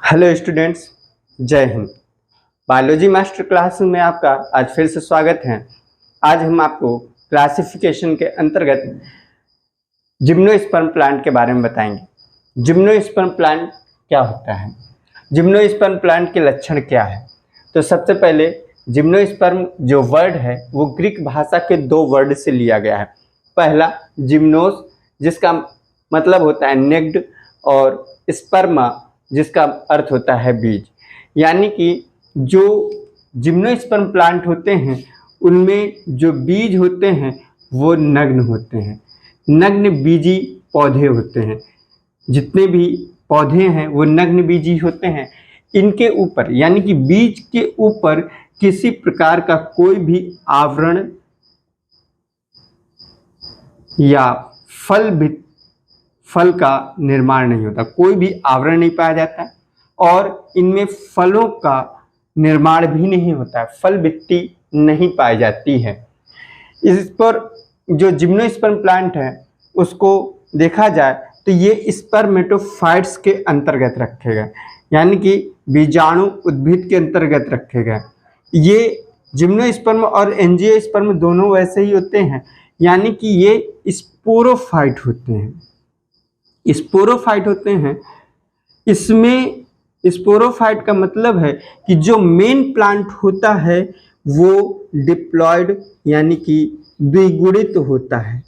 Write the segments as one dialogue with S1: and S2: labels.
S1: Hello students, जय Hind. Biology master class में आपका आज फिर से स्वागत है। आज हम आपको क्लासिफिकेशन के अंतर्गत जिम्नोस्पर्म प्लांट के बारे में बताएंगे। जिम्नोस्पर्म प्लांट क्या होता है, जिम्नोस्पर्म प्लांट के लक्षण क्या है। तो सबसे पहले जिम्नोस्पर्म जो वर्ड है वो ग्रीक भाषा के दो वर्ड से लिया गया है। पहला जिम्नोस, जिसका मतलब होता है नेक्ड, और स्पर्मा, जिसका अर्थ होता है बीज। यानी कि जो जिम्नोस्पर्म प्लांट होते हैं उनमें जो बीज होते हैं वो नग्न होते हैं, नग्न बीजी पौधे होते हैं। जितने भी पौधे हैं वो नग्न बीजी होते हैं। इनके ऊपर यानी कि बीज के ऊपर किसी प्रकार का कोई भी आवरण या फल का निर्माण नहीं होता, कोई भी आवरण नहीं पाया जाता है और इनमें फलों का निर्माण भी नहीं होता है, फल वित्ती नहीं पाई जाती है। इस पर जो जिम्नोस्पर्म प्लांट है उसको देखा जाए तो ये स्पर्मेटोफाइट्स के अंतर्गत रखे गए, यानी कि बीजाणु उद्भिद के अंतर्गत रखे गए। ये जिम्नोस्पर्म और एंजियोस्पर्म दोनों वैसे ही होते हैं, यानी कि ये स्पोरोफाइट होते हैं। स्पोरोफाइट होते हैं। इसमें स्पोरोफाइट का मतलब है कि जो मेन प्लांट होता है वो डिप्लॉयड यानी कि द्विगुणित होता है,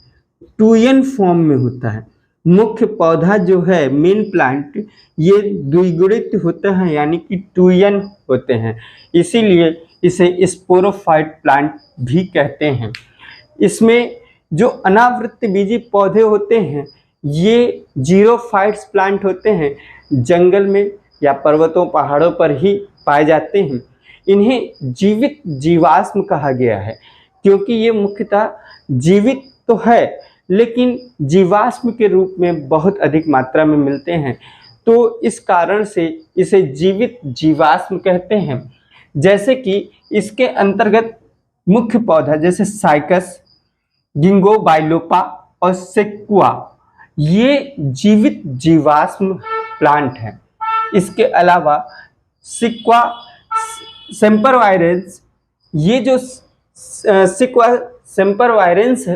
S1: टूयन फॉर्म में होता है। मुख्य पौधा जो है मेन प्लांट ये द्विगुणित होता है यानी कि टूयन होते हैं, इसीलिए इसे स्पोरोफाइट प्लांट भी कहते हैं। इसमें जो अनावृत्त बीजी पौधे होते हैं ये जीरोफाइट्स प्लांट होते हैं, जंगल में या पर्वतों पहाड़ों पर ही पाए जाते हैं। इन्हें जीवित जीवाश्म कहा गया है क्योंकि ये मुख्यतः जीवित तो है लेकिन जीवाश्म के रूप में बहुत अधिक मात्रा में मिलते हैं, तो इस कारण से इसे जीवित जीवाश्म कहते हैं। जैसे कि इसके अंतर्गत मुख्य पौधा जैसे साइकस, गिंगो बाइलोपा और सेक्वा, ये जीवित जीवाश्म प्लांट हैं। इसके अलावा सिक्वा सेम्परवायरेंस, ये जो सिक्वा सेम्परवायरेंस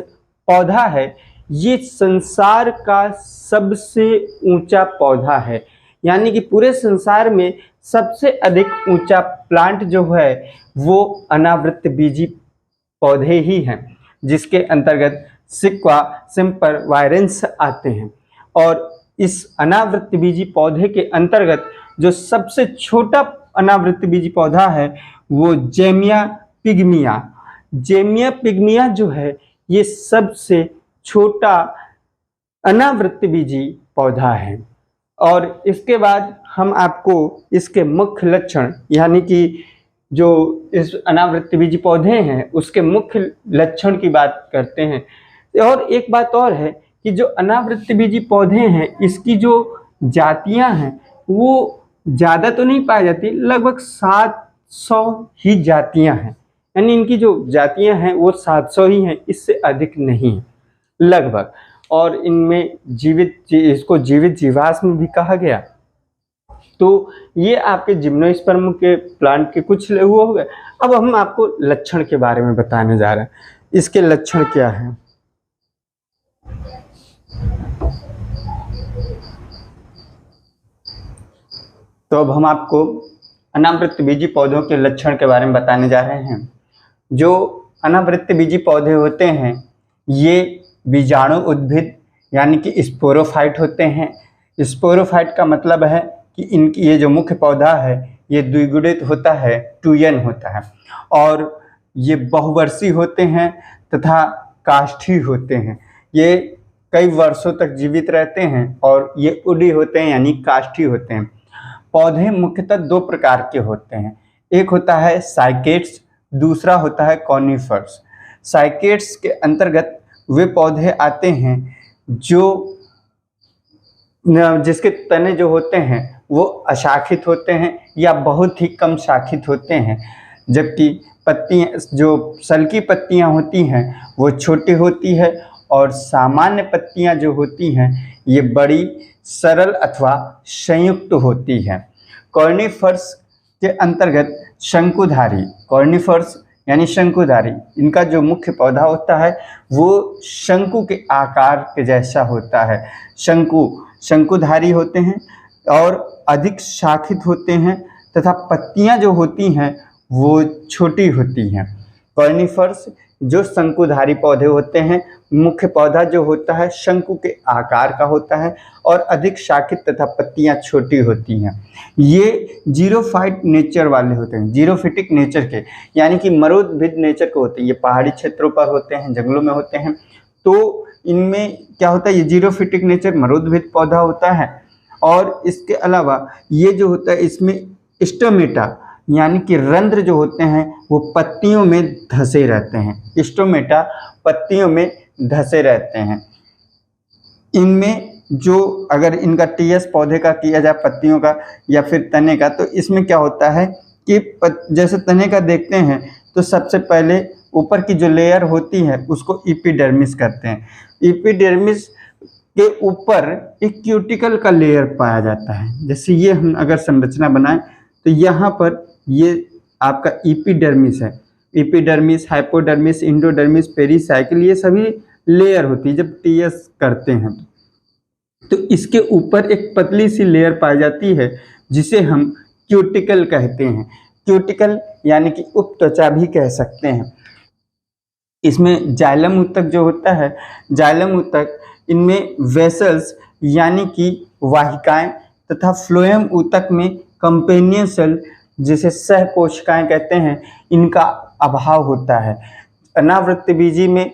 S1: पौधा है ये संसार का सबसे ऊंचा पौधा है, यानी कि पूरे संसार में सबसे अधिक ऊंचा प्लांट जो है वो अनावृत्त बीजी पौधे ही हैं, जिसके अंतर्गत सिक्वा सेम्परवायरेंस आते हैं। और इस अनावृत्त बीजी पौधे के अंतर्गत जो सबसे छोटा अनावृत्त बीजी पौधा है वो जेमिया पिग्मिया। जेमिया पिग्मिया जो है ये सबसे छोटा अनावृत्त बीजी पौधा है। और इसके बाद हम आपको इसके मुख्य लक्षण यानी कि जो इस अनावृत्त बीजी पौधे हैं उसके मुख्य लक्षण की बात करते हैं। और एक बात और है कि जो अनावृत्त बीजी पौधे हैं इसकी जो जातियां हैं वो ज़्यादा तो नहीं पाई जाती, लगभग 700 ही जातियां हैं, यानी इनकी जो जातियां हैं वो 700 ही हैं, इससे अधिक नहीं लगभग। और इनमें इसको जीवित जीवाश्म भी कहा गया। तो ये आपके जिम्नोस्पर्म के प्लांट के कुछ वो हो गए। अब हम आपको लक्षण के बारे में बताने जा रहे हैं, इसके लक्षण क्या हैं। तो अब हम आपको अनावृत्त बीजी पौधों के लक्षण के बारे में बताने जा रहे हैं। जो अनावृत्त बीजी पौधे होते हैं ये बीजाणु उद्भिद यानी कि स्पोरोफाइट होते हैं। स्पोरोफाइट का मतलब है कि इनकी ये जो मुख्य पौधा है ये द्विगुणित होता है, टूयन होता है, और ये बहुवर्षीय होते हैं तथा काष्ठी होते हैं। ये कई वर्षों तक जीवित रहते हैं और ये उडी होते हैं यानी काष्ठी होते हैं। पौधे मुख्यतः दो प्रकार के होते हैं, एक होता है साइकेट्स, दूसरा होता है कॉनिफर्स। साइकेट्स के अंतर्गत वे पौधे आते हैं जिसके तने जो होते हैं वो अशाखित होते हैं या बहुत ही कम शाखित होते हैं, जबकि पत्तियां जो सल्की पत्तियां होती हैं वो छोटी होती है और सामान्य पत्तियां जो होती हैं ये बड़ी सरल अथवा संयुक्त होती हैं। कॉर्निफर्स के अंतर्गत शंकुधारी, कॉर्निफर्स यानी शंकुधारी, इनका जो मुख्य पौधा होता है वो शंकु के आकार के जैसा होता है। शंकुधारी होते हैं और अधिक शाखित होते हैं तथा पत्तियां जो होती हैं वो छोटी होती हैं। कॉर्निफर्स जो शंकुधारी पौधे होते हैं, मुख्य पौधा जो होता है शंकु के आकार का होता है और अधिक शाखित तथा पत्तियां छोटी होती हैं। ये जीरोफाइट नेचर वाले होते हैं, जीरोफिटिक नेचर के, यानी कि मरुद्भिद नेचर के होते हैं। ये पहाड़ी क्षेत्रों पर होते हैं, जंगलों में होते हैं। तो इनमें क्या होता है, ये जीरोफिटिक नेचर मरुद्भिद पौधा होता है। और इसके अलावा ये जो होता है इसमें स्टोमेटा यानी कि रंध्र जो होते हैं वो पत्तियों में धंसे रहते हैं। स्टोमेटा पत्तियों में धंसे रहते हैं। इनमें जो अगर इनका टीएस पौधे का किया जाए, पत्तियों का या फिर तने का, तो इसमें क्या होता है कि जैसे तने का देखते हैं तो सबसे पहले ऊपर की जो लेयर होती है उसको एपिडर्मिस कहते हैं। एपिडर्मिस के ऊपर एक क्यूटिकल का लेयर पाया जाता है। जैसे ये हम अगर संरचना बनाएं तो यहाँ पर ये आपका एपिडर्मिस है। एपिडर्मिस, हाइपोडर्मिस, इंडोडर्मिस, पेरीसाइकिल, ये सभी लेयर होती है जब टीएस करते हैं। तो इसके ऊपर एक पतली सी लेयर पाई जाती है जिसे हम क्यूटिकल कहते हैं। क्यूटिकल यानी कि उपत्वचा भी कह सकते हैं। इसमें जाइलम ऊतक जो होता है, जाइलम ऊतक, इनमें वेसल्स यानी कि वाहिकाएं तथा फ्लोएम ऊतक में कंपेनियन सेल जिसे सहकोशिकाएं कहते हैं, इनका अभाव होता है। अनावृत्तबीजी में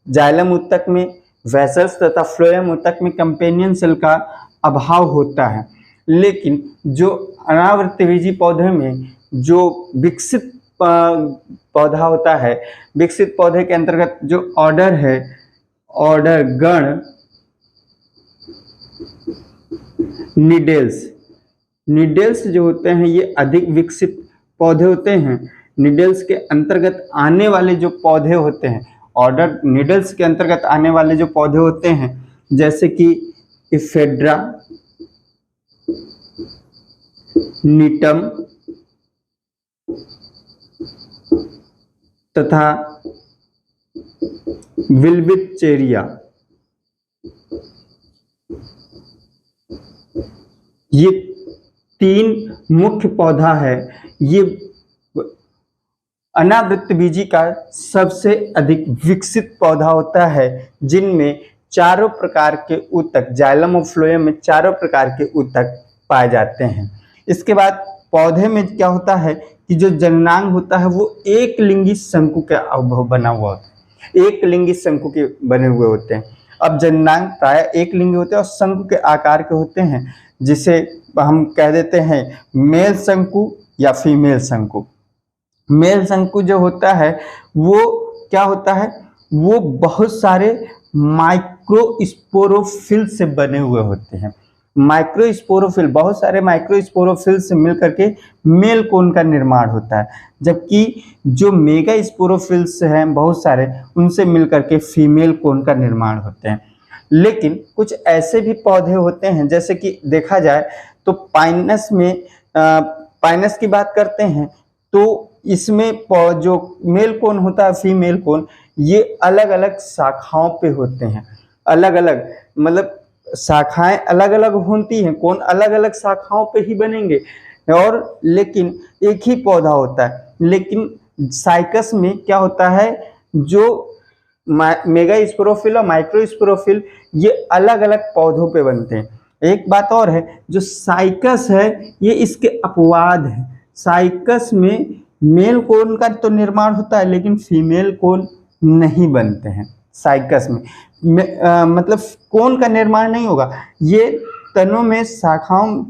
S1: जाइलम ऊतक में वेसल्स तथा फ्लोएम ऊतक में कंपेनियन सेल का अभाव होता है। लेकिन जो अनावृत्तबीजी पौधे में जो विकसित पौधा होता है, विकसित पौधे के अंतर्गत जो ऑर्डर है, ऑर्डर गण निडेल्स, निडेल्स जो होते हैं ये अधिक विकसित पौधे होते हैं। निडेल्स के अंतर्गत आने वाले जो पौधे होते हैं, ऑर्डर निडेल्स के अंतर्गत आने वाले जो पौधे होते हैं, जैसे कि इफेड्रा, निटम तथा विल्विचेरिया, ये तीन मुख्य पौधा है। ये अनावृत्तबीजी का सबसे अधिक विकसित पौधा होता है, जिनमें चारों प्रकार के ऊतक, जाइलम और फ्लोएम में चारों प्रकार के ऊतक पाए जाते हैं। इसके बाद पौधे में क्या होता है कि जो जननांग होता है वो एक लिंगी शंकु का अवभव बना हुआ होता है, एक लिंगी शंकु के बने हुए होते हैं। अब जननांग प्राय एक लिंगी होते हैं और शंकु के आकार के होते हैं, जिसे हम कह देते हैं मेल शंकु या फीमेल शंकु। मेल शंकु जो होता है वो क्या होता है, वो बहुत सारे माइक्रोस्पोरोफिल से बने हुए होते हैं। माइक्रोस्पोरोफिल, बहुत सारे माइक्रोस्पोरोफिल से मिलकर के मेल कोन का निर्माण होता है, जबकि जो मेगा स्पोरोफिल्स हैं बहुत सारे, उनसे मिलकर के फीमेल कोन का निर्माण होते हैं। लेकिन कुछ ऐसे भी पौधे होते हैं, जैसे कि देखा जाए तो पाइनस में, पाइनस की बात करते हैं तो इसमें जो मेल कोन होता है, फीमेल कोन, ये अलग अलग शाखाओं पे होते हैं। अलग अलग मतलब शाखाएं अलग अलग होती हैं, कोन अलग अलग शाखाओं पे ही बनेंगे, और लेकिन एक ही पौधा होता है। लेकिन साइकस में क्या होता है, जो मेगा स्पोरोफिल और माइक्रो स्पोरोफिल ये अलग अलग पौधों पे बनते हैं। एक बात और है, जो साइकस है ये इसके अपवाद है। साइकस में मेल कोन का तो निर्माण होता है लेकिन फीमेल कोन नहीं बनते हैं। साइकस में मतलब कोन का निर्माण नहीं होगा, ये तनों में शाखाओं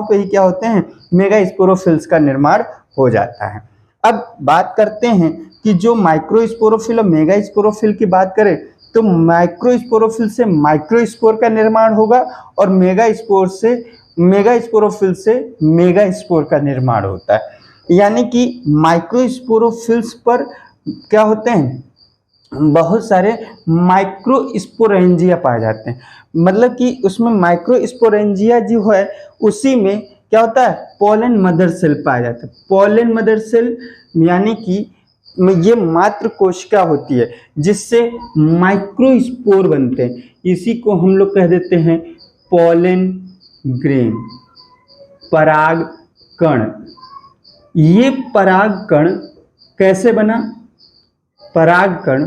S1: पे ही क्या होते हैं, मेगा स्पोरोफिल्स का निर्माण हो जाता है। अब बात करते हैं कि जो माइक्रोस्पोरोफिल और मेगा स्पोरोफिल की बात करें तो माइक्रोस्पोरोफिल से माइक्रोस्पोर का निर्माण होगा और मेगा स्पोरोफिल से मेगा स्पोर का निर्माण होता है। यानी कि माइक्रोस्पोरोफिल्स पर क्या होते हैं, बहुत सारे माइक्रोस्पोरेंजिया पाए जाते हैं। मतलब कि उसमें माइक्रोस्पोरेंजिया जो है उसी में क्या होता है, पोलन मदर सेल पाया जाता है। पोलन मदर सेल यानी कि ये मात्र कोशिका होती है जिससे माइक्रोस्पोर बनते हैं, इसी को हम लोग कह देते हैं पोलन ग्रेन, पराग कण। ये पराग कण कैसे बना, पराग कण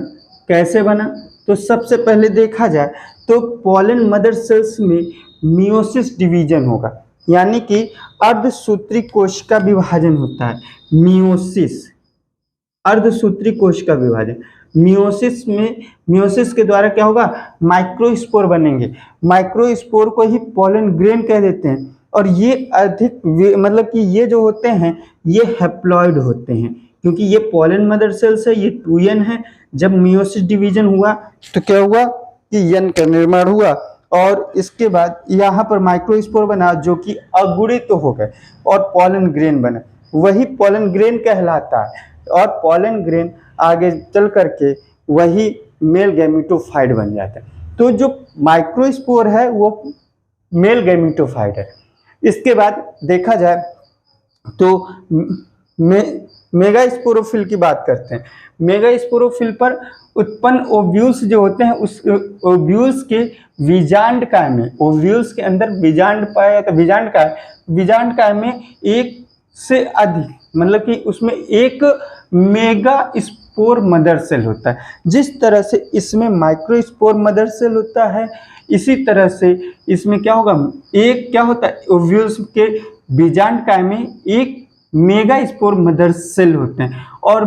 S1: कैसे बना, तो सबसे पहले देखा जाए तो पोलन मदर सेल्स में मियोसिस डिवीजन होगा, यानी कि अर्धसूत्री कोशिका विभाजन होता है। मियोसिस, अर्धसूत्री कोशिका विभाजन। मियोसिस के द्वारा क्या होगा, माइक्रोस्पोर बनेंगे। माइक्रोस्पोर को ही पोलन ग्रेन कह देते हैं। और ये अधिक मतलब कि ये जो होते हैं ये हैप्लॉइड होते हैं, क्योंकि ये पोलन मदर सेल्स है, ये 2n है। जब मियोसिस डिवीजन हुआ तो क्या हुआ कि n का निर्माण हुआ और इसके बाद यहाँ पर माइक्रोस्पोर बना जो कि अगुणित हो गए और पोलन ग्रेन बने, वही पोलन ग्रेन कहलाता है। और पोलन ग्रेन आगे चल करके वही मेल गैमेटोफाइट बन जाता है। तो जो माइक्रोस्पोर है वो मेल गैमेटोफाइट है। इसके बाद देखा जाए तो मेगास्पोरोफिल की बात करते हैं। मेगास्पोरोफिल पर उत्पन्न ओव्यूल्स जो होते हैं उस ओव्यूल्स के बीजांडकाय में, ओव्यूल्स के अंदर बीजांड पाया जाता है। बीजांडकाय में एक से अधिक मतलब कि उसमें एक मेगा स्पोर मदर सेल होता है। जिस तरह से इसमें माइक्रोस्पोर मदर सेल होता है, इसी तरह से इसमें क्या होगा, एक क्या होता है, ओव्यूल्स के बीजांडकाय में एक मेगा स्पोर मदर सेल होते हैं। और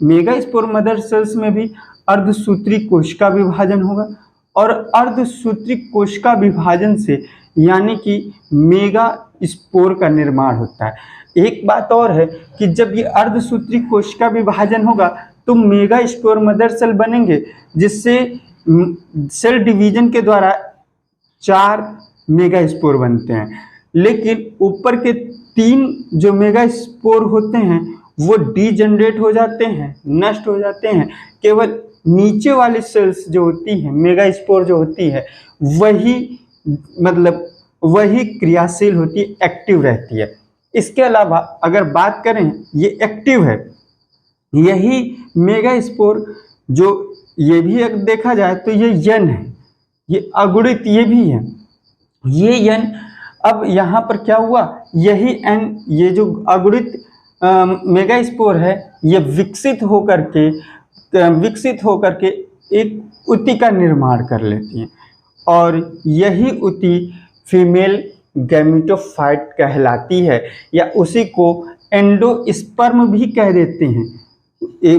S1: मेगा स्पोर मदर सेल्स में भी अर्धसूत्री कोशिका विभाजन होगा और अर्धसूत्री कोशिका विभाजन से यानी कि मेगा स्पोर का निर्माण होता है। एक बात और है कि जब ये अर्धसूत्री कोशिका विभाजन होगा तो मेगा स्पोर मदर सेल बनेंगे, जिससे सेल डिवीजन के द्वारा 4 मेगा स्पोर बनते हैं। लेकिन ऊपर के 3 जो मेगा स्पोर होते हैं वो डीजनरेट हो जाते हैं, नष्ट हो जाते हैं। केवल नीचे वाली सेल्स जो होती हैं, मेगा स्पोर जो होती है, वही मतलब वही क्रियाशील होती है, एक्टिव रहती है। इसके अलावा अगर बात करें ये एक्टिव है, यही मेगा स्पोर जो ये भी अगर देखा जाए तो ये यन है, ये अगुणित ये भी है, ये यन। अब यहाँ पर क्या हुआ, यही एन, ये जो अगुणित मेगा स्पोर है ये विकसित होकर के एक उति का निर्माण कर लेती हैं और यही उति फीमेल गैमेटोफाइट कहलाती है, या उसी को एंडोस्पर्म भी कह देते हैं।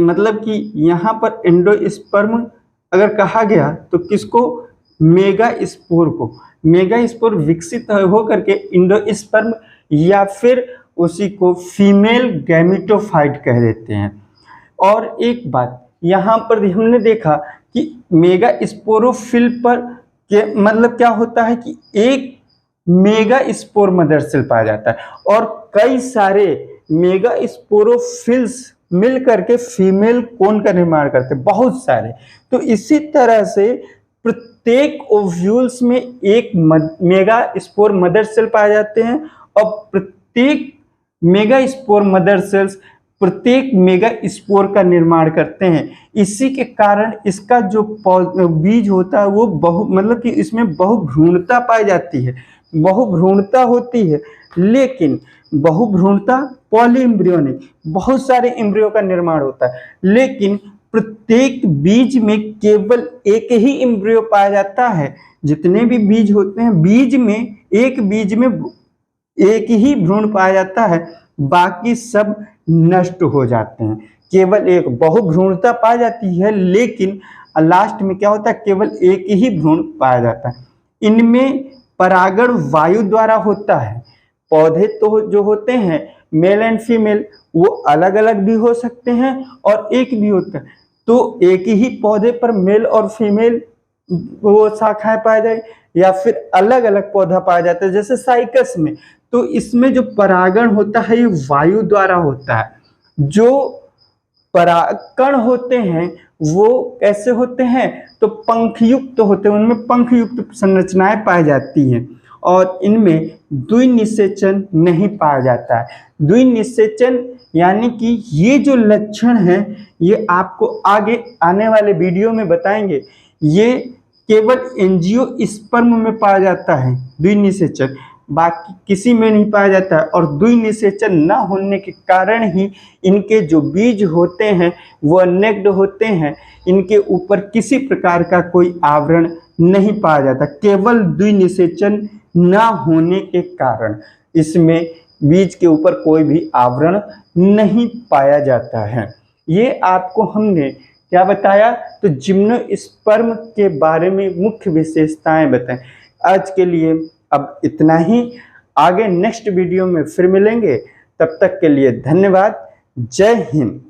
S1: मतलब कि यहाँ पर एंडोस्पर्म अगर कहा गया तो किसको, मेगा स्पोर को। मेगा स्पोर विकसित हो करके एंडोस्पर्म या फिर उसी को फीमेल गैमेटोफाइट कह देते हैं। और एक बात यहाँ पर हमने देखा कि मेगा स्पोरोफिल पर के मतलब क्या होता है कि एक मेगा स्पोर मदर सेल पाया जाता है और कई सारे मेगा स्पोरोफिल्स मिल करके फीमेल कोन का निर्माण करते हैं, बहुत सारे। तो इसी तरह से प्रत्येक ओव्यूल्स में एक मेगा स्पोर मदर सेल पाए जाते हैं और प्रत्येक मेगा स्पोर मदर सेल्स प्रत्येक मेगा स्पोर का निर्माण करते हैं। इसी के कारण इसका जो बीज होता है वो मतलब कि इसमें बहुभ्रूणता पाई जाती है, बहुभ्रूणता होती है। लेकिन बहुभ्रूणता पॉलीएम्ब्रियोनिक, बहुत सारे एम्ब्रियो का निर्माण होता है, लेकिन प्रत्येक बीज में केवल एक ही एम्ब्रियो पाया जाता है। जितने भी बीज होते हैं, बीज में एक ही भ्रूण पाया जाता है, बाकी सब नष्ट हो जाते हैं। केवल एक बहुभ्रूणता पाई जाती है, लेकिन लास्ट में क्या होता है, केवल एक ही भ्रूण पाया जाता है। इनमें परागण वायु द्वारा होता है। पौधे तो जो होते हैं मेल एंड फीमेल वो अलग अलग भी हो सकते हैं और एक भी होता है, तो एक ही पौधे पर मेल और फीमेल वो शाखाएं पाई जाए या फिर अलग अलग पौधा पाया जाता है, जैसे साइकस में। तो इसमें जो परागण होता है ये वायु द्वारा होता है। जो परागकण होते हैं वो कैसे होते हैं, तो पंखयुक्त होते हैं, उनमें पंखयुक्त संरचनाएं पाई जाती हैं। और इनमें द्विनिषेचन नहीं पाया जाता है। द्विनिषेचन यानी कि ये जो लक्षण हैं ये आपको आगे आने वाले वीडियो में बताएंगे। ये केवल एंजियोस्पर्म में पाया जाता है द्विनिषेचन, बाकी किसी में नहीं पाया जाता है। और द्विनिषेचन न होने के कारण ही इनके जो बीज होते हैं वो नेक्ड होते हैं, इनके ऊपर किसी प्रकार का कोई आवरण नहीं पाया जाता, केवल द्विनिषेचन न होने के कारण इसमें बीज के ऊपर कोई भी आवरण नहीं पाया जाता है। ये आपको हमने क्या बताया, तो जिम्नोस्पर्म के बारे में मुख्य विशेषताएं बताएं। आज के लिए अब इतना ही, आगे नेक्स्ट वीडियो में फिर मिलेंगे, तब तक के लिए धन्यवाद। जय हिंद।